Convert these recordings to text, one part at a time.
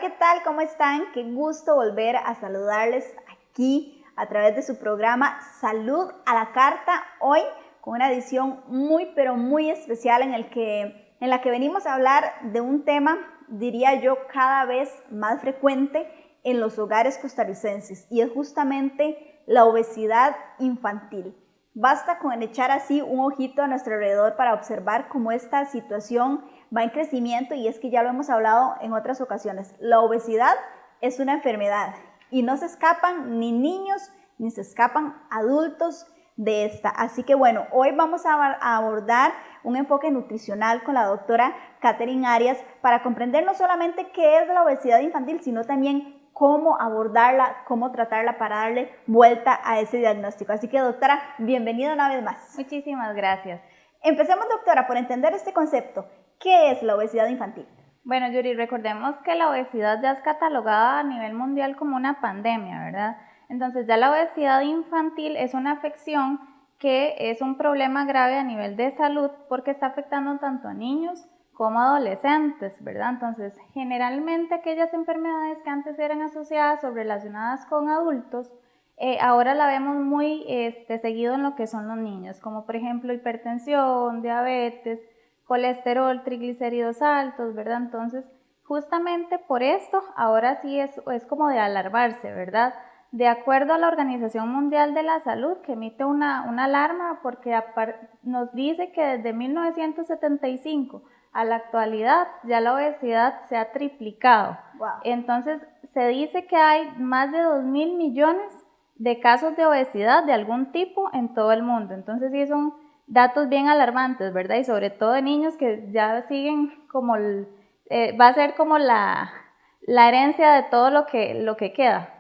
¿qué tal? ¿Cómo están? Qué gusto volver a saludarles aquí a través de su programa Salud a la Carta, hoy con una edición muy pero muy especial en la que venimos a hablar de un tema, diría yo, cada vez más frecuente en los hogares costarricenses, y es justamente la obesidad infantil. Basta con echar así un ojito a nuestro alrededor para observar cómo esta situación va en crecimiento, y es que ya lo hemos hablado en otras ocasiones. La obesidad es una enfermedad y no se escapan ni niños ni se escapan adultos de esta. Así que bueno, hoy vamos a abordar un enfoque nutricional con la doctora Katherine Arias para comprender no solamente qué es la obesidad infantil, sino también cómo abordarla, cómo tratarla para darle vuelta a ese diagnóstico. Así que doctora, bienvenida una vez más. Muchísimas gracias. Empecemos, doctora, por entender este concepto. ¿Qué es la obesidad infantil? Bueno, Yuri, recordemos que la obesidad ya es catalogada a nivel mundial como una pandemia, ¿verdad? Entonces ya la obesidad infantil es una afección que es un problema grave a nivel de salud porque está afectando tanto a niños como adolescentes, ¿verdad? Entonces, generalmente aquellas enfermedades que antes eran asociadas o relacionadas con adultos, ahora la vemos muy seguido en lo que son los niños, como por ejemplo hipertensión, diabetes, colesterol, triglicéridos altos, ¿verdad? Entonces, justamente por esto, ahora sí es como de alarmarse, ¿verdad? De acuerdo a la Organización Mundial de la Salud, que emite una alarma porque nos dice que desde 1975 a la actualidad ya la obesidad se ha triplicado. Wow. Entonces se dice que hay más de 2.000 millones de casos de obesidad de algún tipo en todo el mundo. Entonces sí son datos bien alarmantes, ¿verdad? Y sobre todo de niños que ya siguen como, va a ser como la herencia de todo lo que queda.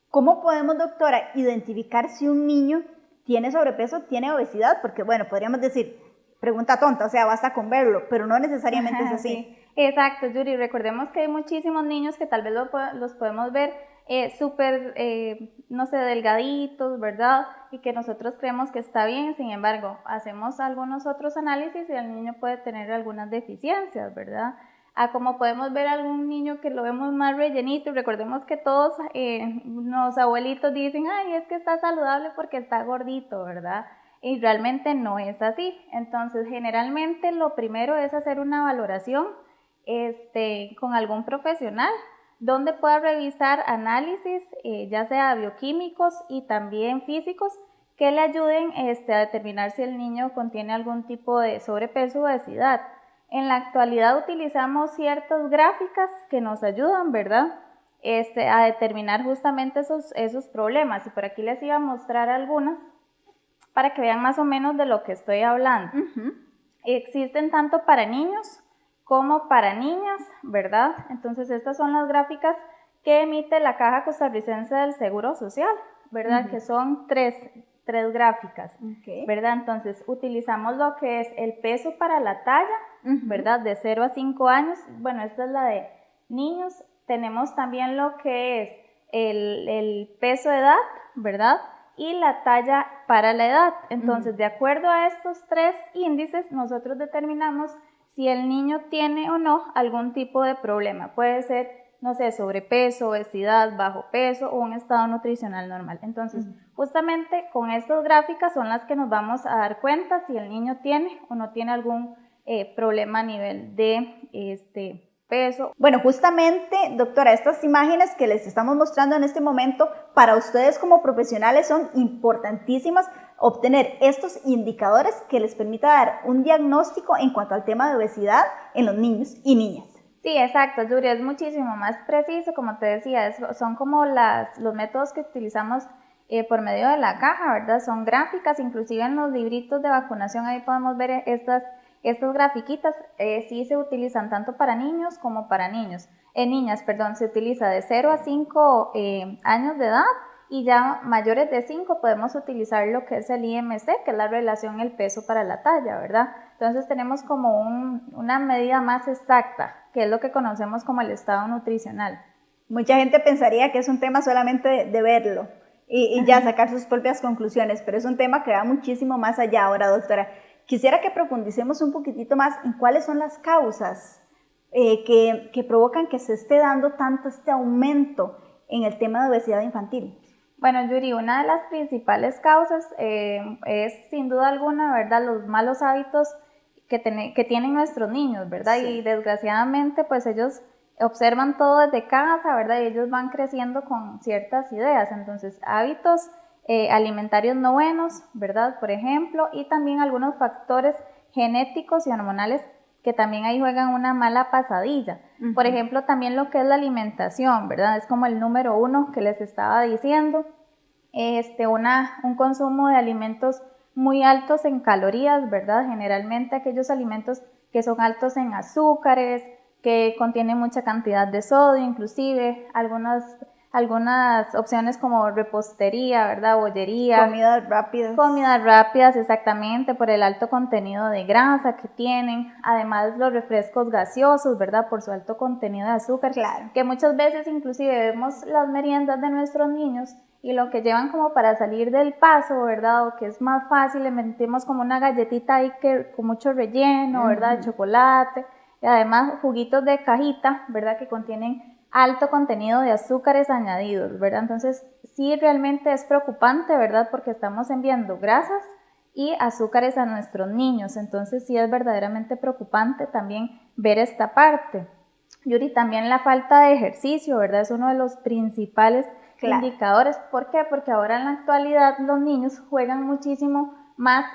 ¿Cómo podemos, doctora, identificar si un niño tiene sobrepeso, tiene obesidad? Porque bueno, podríamos decir, pregunta tonta, o sea, basta con verlo, pero no necesariamente es así. Sí, exacto, Yuri. Recordemos que hay muchísimos niños que tal vez los podemos ver súper, no sé, delgaditos, ¿verdad? Y que nosotros creemos que está bien, sin embargo, hacemos algunos otros análisis y el niño puede tener algunas deficiencias, ¿verdad? Como podemos ver algún niño que lo vemos más rellenito, y recordemos que todos los abuelitos dicen, ay, es que está saludable porque está gordito, ¿verdad? Y realmente no es así. Entonces, generalmente lo primero es hacer una valoración con algún profesional, donde pueda revisar análisis, ya sea bioquímicos y también físicos, que le ayuden a determinar si el niño contiene algún tipo de sobrepeso o obesidad. En la actualidad utilizamos ciertas gráficas que nos ayudan, ¿verdad? A determinar justamente esos problemas. Y por aquí les iba a mostrar algunas para que vean más o menos de lo que estoy hablando. Existen tanto para niños como para niñas, ¿verdad? Entonces estas son las gráficas que emite la Caja Costarricense del Seguro Social, ¿verdad? Que son tres gráficas, ¿verdad? Entonces utilizamos lo que es el peso para la talla, ¿verdad? De 0 a 5 años, bueno, esta es la de niños. Tenemos también lo que es el peso de edad, ¿verdad? Y la talla para la edad. Entonces, de acuerdo a estos tres índices, nosotros determinamos si el niño tiene o no algún tipo de problema. Puede ser, no sé, sobrepeso, obesidad, bajo peso o un estado nutricional normal. Entonces, justamente con estas gráficas son las que nos vamos a dar cuenta si el niño tiene o no tiene algún problema a nivel de peso. Bueno, justamente, doctora, estas imágenes que les estamos mostrando en este momento, para ustedes como profesionales son importantísimas obtener estos indicadores que les permita dar un diagnóstico en cuanto al tema de obesidad en los niños y niñas. Sí, exacto, Yuri, es muchísimo más preciso, como te decía, son como los métodos que utilizamos por medio de la caja, ¿verdad? Son gráficas, inclusive en los libritos de vacunación ahí podemos ver estas grafiquitas. Sí se utilizan tanto para niños como para niñas, se utiliza de 0 a 5 años de edad, y ya mayores de 5 podemos utilizar lo que es el IMC, que es la relación el peso para la talla, ¿verdad? Entonces tenemos como una medida más exacta, que es lo que conocemos como el estado nutricional. Mucha gente pensaría que es un tema solamente de verlo y ya sacar sus propias conclusiones, pero es un tema que va muchísimo más allá. Ahora, doctora, quisiera que profundicemos un poquitito más en cuáles son las causas que provocan que se esté dando tanto este aumento en el tema de obesidad infantil? Bueno, Yuri, una de las principales causas es sin duda alguna, ¿verdad?, los malos hábitos que tienen nuestros niños, ¿verdad? Sí. Y desgraciadamente, pues ellos observan todo desde casa, ¿verdad? Y ellos van creciendo con ciertas ideas, entonces hábitos alimentarios no buenos, ¿verdad? Por ejemplo, y también algunos factores genéticos y hormonales que también ahí juegan una mala pasadilla. Por ejemplo, también lo que es la alimentación, ¿verdad? Es como el número 1 que les estaba diciendo, un consumo de alimentos muy altos en calorías, ¿verdad? Generalmente aquellos alimentos que son altos en azúcares, que contienen mucha cantidad de sodio, inclusive algunas opciones como repostería, ¿verdad? Bollería. Comidas rápidas. Comidas rápidas, exactamente, por el alto contenido de grasa que tienen. Además, los refrescos gaseosos, ¿verdad? Por su alto contenido de azúcar. Claro. Que muchas veces inclusive vemos las meriendas de nuestros niños y lo que llevan como para salir del paso, ¿verdad? O que es más fácil, le metemos como una galletita ahí con mucho relleno, ¿verdad? De chocolate. Y además, juguitos de cajita, ¿verdad? Que contienen alto contenido de azúcares añadidos, ¿verdad? Entonces, sí realmente es preocupante, ¿verdad? Porque estamos enviando grasas y azúcares a nuestros niños, entonces sí es verdaderamente preocupante también ver esta parte. Yuri, también la falta de ejercicio, ¿verdad? Es uno de los principales indicadores. ¿Por qué? Porque ahora en la actualidad los niños juegan muchísimo más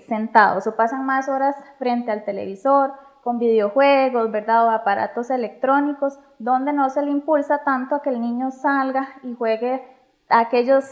sentados o pasan más horas frente al televisor, con videojuegos, ¿verdad? O aparatos electrónicos, donde no se le impulsa tanto a que el niño salga y juegue aquellos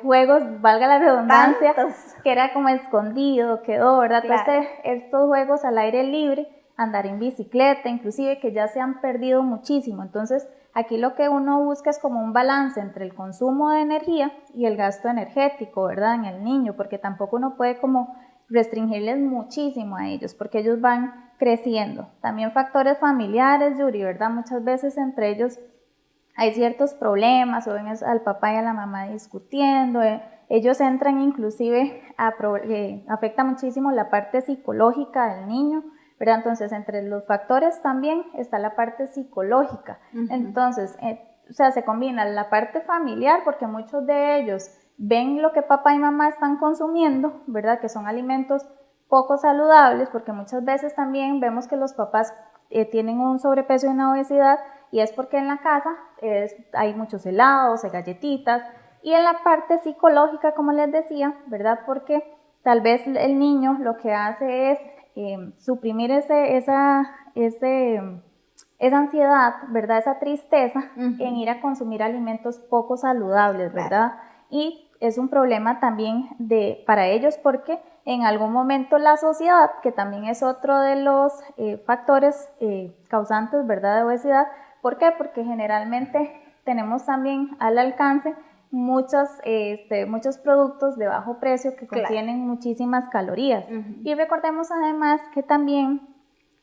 juegos, valga la redundancia, que era como escondido, quedó, ¿verdad? Claro. Entonces, estos juegos al aire libre, andar en bicicleta, inclusive, que ya se han perdido muchísimo. Entonces, aquí lo que uno busca es como un balance entre el consumo de energía y el gasto energético, ¿verdad? En el niño, porque tampoco uno puede como restringirles muchísimo a ellos, porque ellos van creciendo. También factores familiares, Yuri, ¿verdad? Muchas veces entre ellos hay ciertos problemas, o ven al papá y a la mamá discutiendo, ellos entran inclusive, afecta muchísimo la parte psicológica del niño, ¿verdad? Entonces, entre los factores también está la parte psicológica. Entonces, se combina la parte familiar, porque muchos de ellos ven lo que papá y mamá están consumiendo, ¿verdad? Que son alimentos poco saludables, porque muchas veces también vemos que los papás tienen un sobrepeso y una obesidad, y es porque en la casa hay muchos helados, galletitas, y en la parte psicológica, como les decía, ¿verdad? Porque tal vez el niño lo que hace es suprimir esa ansiedad, ¿verdad? Esa tristeza en ir a consumir alimentos poco saludables, ¿verdad? Y es un problema también para ellos, porque en algún momento la sociedad, que también es otro de los factores causantes, ¿verdad?, de obesidad. ¿Por qué? Porque generalmente tenemos también al alcance muchos productos de bajo precio que contienen muchísimas calorías. Y recordemos además que también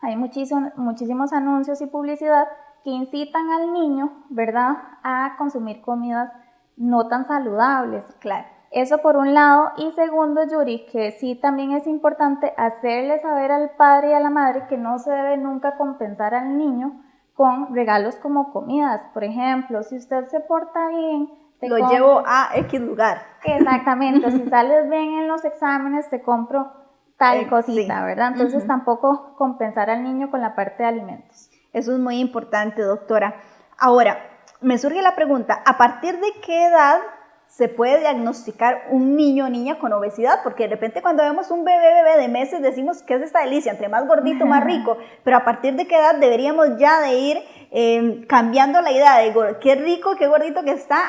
hay muchísimos anuncios y publicidad que incitan al niño, ¿verdad?, a consumir comidas no tan saludables. Claro. Eso por un lado. Y segundo, Yuri, que sí también es importante hacerle saber al padre y a la madre que no se debe nunca compensar al niño con regalos como comidas. Por ejemplo, si usted se porta bien, lo llevo a X lugar. Exactamente. Si sales bien en los exámenes, te compro tal cosita, ¿verdad? Entonces tampoco compensar al niño con la parte de alimentos. Eso es muy importante, doctora. Ahora, me surge la pregunta, ¿a partir de qué edad se puede diagnosticar un niño o niña con obesidad? Porque de repente cuando vemos un bebé de meses decimos que es esta delicia, entre más gordito más rico, pero ¿a partir de qué edad deberíamos ya de ir cambiando la idea de qué rico, qué gordito que está,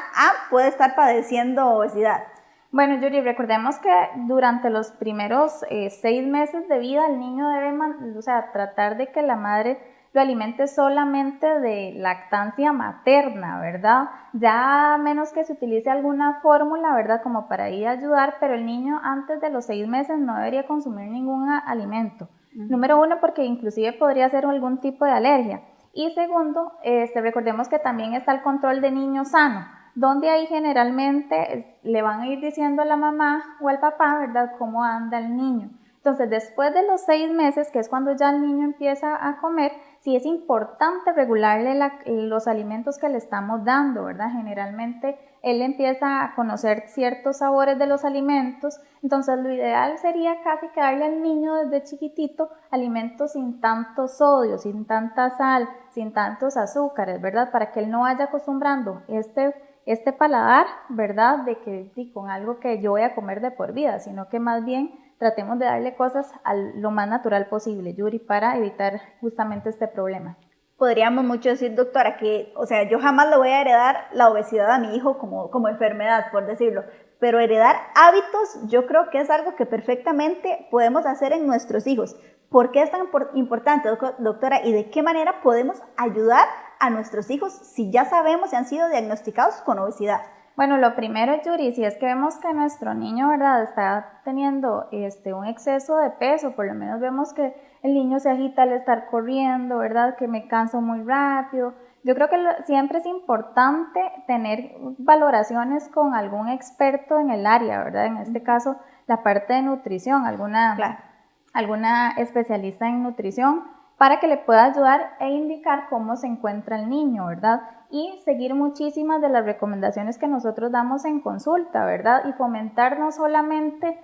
puede estar padeciendo obesidad? Bueno, Yuri, recordemos que durante los primeros 6 meses de vida el niño debe tratar de que la madre lo alimente solamente de lactancia materna, ¿verdad? Ya a menos que se utilice alguna fórmula, ¿verdad?, como para ir a ayudar, pero el niño antes de los 6 meses no debería consumir ningún alimento. Número 1, porque inclusive podría ser algún tipo de alergia. Y segundo, recordemos que también está el control de niño sano, donde ahí generalmente le van a ir diciendo a la mamá o al papá, ¿verdad?, cómo anda el niño. Entonces, después de los 6 meses, que es cuando ya el niño empieza a comer, sí es importante regularle los alimentos que le estamos dando, ¿verdad? Generalmente él empieza a conocer ciertos sabores de los alimentos, entonces lo ideal sería casi que darle al niño desde chiquitito alimentos sin tanto sodio, sin tanta sal, sin tantos azúcares, ¿verdad? Para que él no vaya acostumbrando este paladar, ¿verdad? De que con algo que yo voy a comer de por vida, sino que más bien tratemos de darle cosas lo más natural posible, Yuri, para evitar justamente este problema. Podríamos mucho decir, doctora, que, o sea, yo jamás le voy a heredar la obesidad a mi hijo como enfermedad, por decirlo, pero heredar hábitos yo creo que es algo que perfectamente podemos hacer en nuestros hijos. ¿Por qué es tan importante, doctora, y de qué manera podemos ayudar a nuestros hijos si ya sabemos y han sido diagnosticados con obesidad? Bueno, lo primero, Yuri, si es que vemos que nuestro niño, ¿verdad?, está teniendo un exceso de peso, por lo menos vemos que el niño se agita al estar corriendo, ¿verdad?, que me canso muy rápido. Yo creo que siempre es importante tener valoraciones con algún experto en el área, ¿verdad? En este caso, la parte de nutrición, alguna especialista en nutrición, para que le pueda ayudar e indicar cómo se encuentra el niño, ¿verdad? Y seguir muchísimas de las recomendaciones que nosotros damos en consulta, ¿verdad? Y fomentar no solamente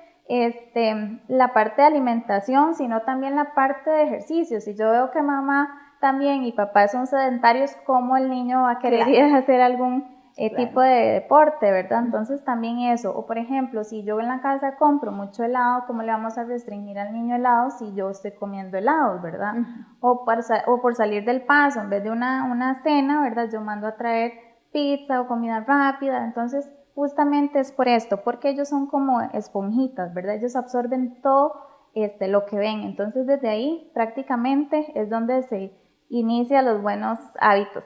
la parte de alimentación, sino también la parte de ejercicio. Si yo veo que mamá también y papá son sedentarios, ¿cómo el niño va a querer ir a hacer algún tipo de deporte, ¿verdad? Entonces también eso, o por ejemplo, si yo en la casa compro mucho helado, ¿cómo le vamos a restringir al niño helado si yo estoy comiendo helados, ¿verdad? O por salir del paso, en vez de una cena, ¿verdad? Yo mando a traer pizza o comida rápida, entonces justamente es por esto, porque ellos son como esponjitas, ¿verdad? Ellos absorben todo lo que ven, entonces desde ahí prácticamente es donde se inicia los buenos hábitos.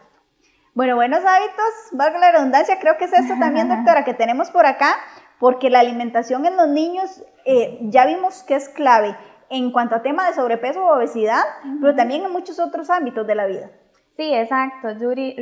Bueno, buenos hábitos, valga la redundancia, creo que es esto también, doctora, que tenemos por acá, porque la alimentación en los niños ya vimos que es clave en cuanto a tema de sobrepeso o obesidad, pero también en muchos otros ámbitos de la vida. Sí, exacto, Yuri,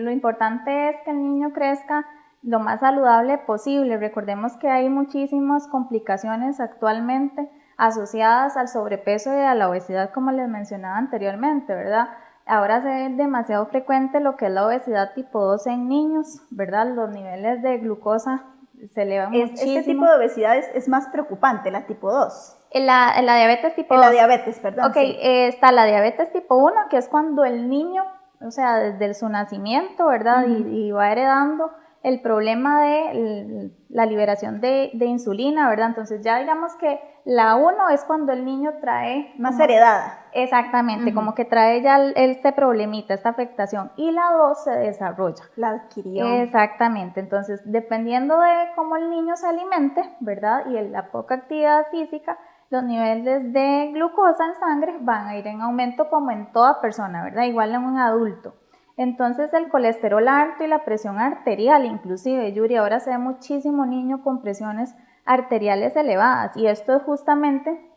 lo importante es que el niño crezca lo más saludable posible. Recordemos que hay muchísimas complicaciones actualmente asociadas al sobrepeso y a la obesidad, como les mencionaba anteriormente, ¿verdad? Ahora se ve demasiado frecuente lo que es la obesidad tipo 2 en niños, ¿verdad? Los niveles de glucosa se elevan muchísimo. Este tipo de obesidad es más preocupante, la tipo 2. La diabetes tipo 2. La diabetes, perdón. Ok, sí. Está la diabetes tipo 1, que es cuando el niño, o sea, desde su nacimiento, ¿verdad? Y va heredando el problema de la liberación de insulina, ¿verdad? Entonces ya digamos que la 1 es cuando el niño trae... Más heredada. Exactamente, como que trae ya este problemita, esta afectación, y la 2 se desarrolla. La adquirió. Exactamente, entonces dependiendo de cómo el niño se alimente, ¿verdad? Y la poca actividad física, los niveles de glucosa en sangre van a ir en aumento como en toda persona, ¿verdad? Igual en un adulto. Entonces el colesterol alto y la presión arterial, inclusive, Yuri, ahora se ve muchísimo niño con presiones arteriales elevadas, y esto es justamente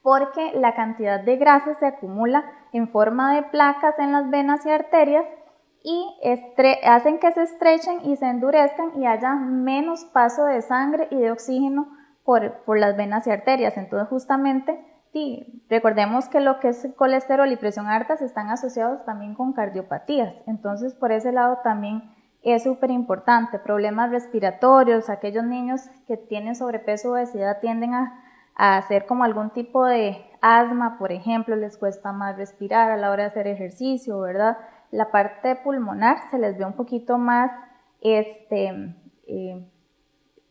porque la cantidad de grasa se acumula en forma de placas en las venas y arterias y hacen que se estrechen y se endurezcan y haya menos paso de sangre y de oxígeno por las venas y arterias. Entonces justamente sí, recordemos que lo que es colesterol y presión altas están asociados también con cardiopatías, entonces por ese lado también es súper importante. Problemas respiratorios, aquellos niños que tienen sobrepeso o obesidad tienden a hacer como algún tipo de asma, por ejemplo, les cuesta más respirar a la hora de hacer ejercicio, ¿verdad? La parte pulmonar se les ve un poquito más,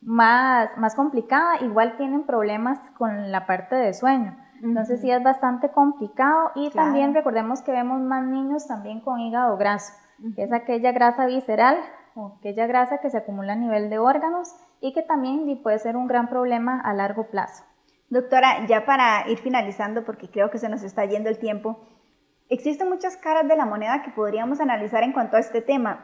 más complicada, igual tienen problemas con la parte de sueño. Entonces sí es bastante complicado y también recordemos que vemos más niños también con hígado graso, que es aquella grasa visceral o aquella grasa que se acumula a nivel de órganos y que también puede ser un gran problema a largo plazo. Doctora, ya para ir finalizando, porque creo que se nos está yendo el tiempo, existen muchas caras de la moneda que podríamos analizar en cuanto a este tema.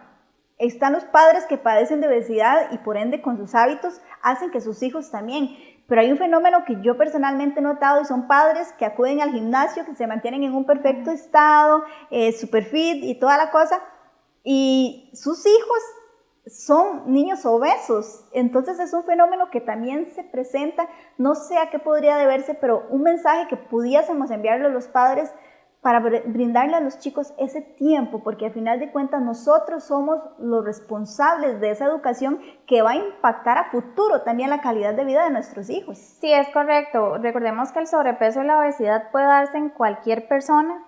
Están los padres que padecen de obesidad y por ende con sus hábitos hacen que sus hijos también. Pero hay un fenómeno que yo personalmente he notado y son padres que acuden al gimnasio, que se mantienen en un perfecto estado, super fit y toda la cosa, y sus hijos son niños obesos. Entonces es un fenómeno que también se presenta, no sé a qué podría deberse, pero un mensaje que pudiésemos enviarle a los padres para brindarle a los chicos ese tiempo, porque al final de cuentas nosotros somos los responsables de esa educación que va a impactar a futuro también la calidad de vida de nuestros hijos. Sí, es correcto. Recordemos que el sobrepeso y la obesidad puede darse en cualquier persona.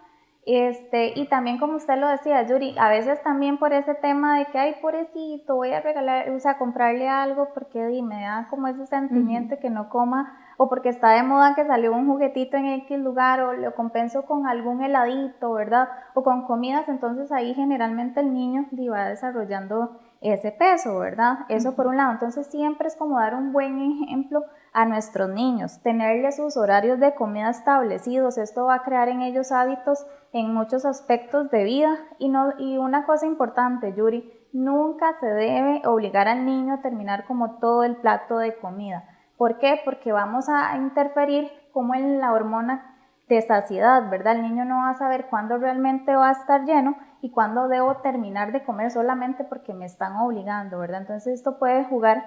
Y también como usted lo decía, Yuri, a veces también por ese tema de que, ay, pobrecito, voy a regalar, o sea, comprarle algo porque me da como ese sentimiento que no coma, o porque está de moda que salió un juguetito en X lugar, o lo compenso con algún heladito, ¿verdad? O con comidas, entonces ahí generalmente el niño va desarrollando ese peso, ¿verdad? Eso por un lado. Entonces siempre es como dar un buen ejemplo a nuestros niños, tenerles sus horarios de comida establecidos. Esto va a crear en ellos hábitos en muchos aspectos de vida. Y una cosa importante, Yuri, nunca se debe obligar al niño a terminar como todo el plato de comida. ¿Por qué? Porque vamos a interferir como en la hormona de saciedad, ¿verdad? El niño no va a saber cuándo realmente va a estar lleno y cuándo debo terminar de comer solamente porque me están obligando, ¿verdad? Entonces esto puede jugar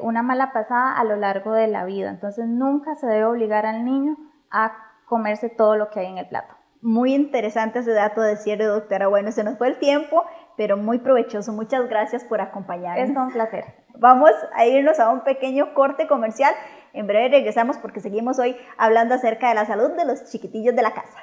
una mala pasada a lo largo de la vida. Entonces nunca se debe obligar al niño a comerse todo lo que hay en el plato. Muy interesante ese dato de cierre, doctora. Bueno, se nos fue el tiempo, pero muy provechoso. Muchas gracias por acompañarnos. Es un placer. Vamos a irnos a un pequeño corte comercial. En breve regresamos porque seguimos hoy hablando acerca de la salud de los chiquitillos de la casa.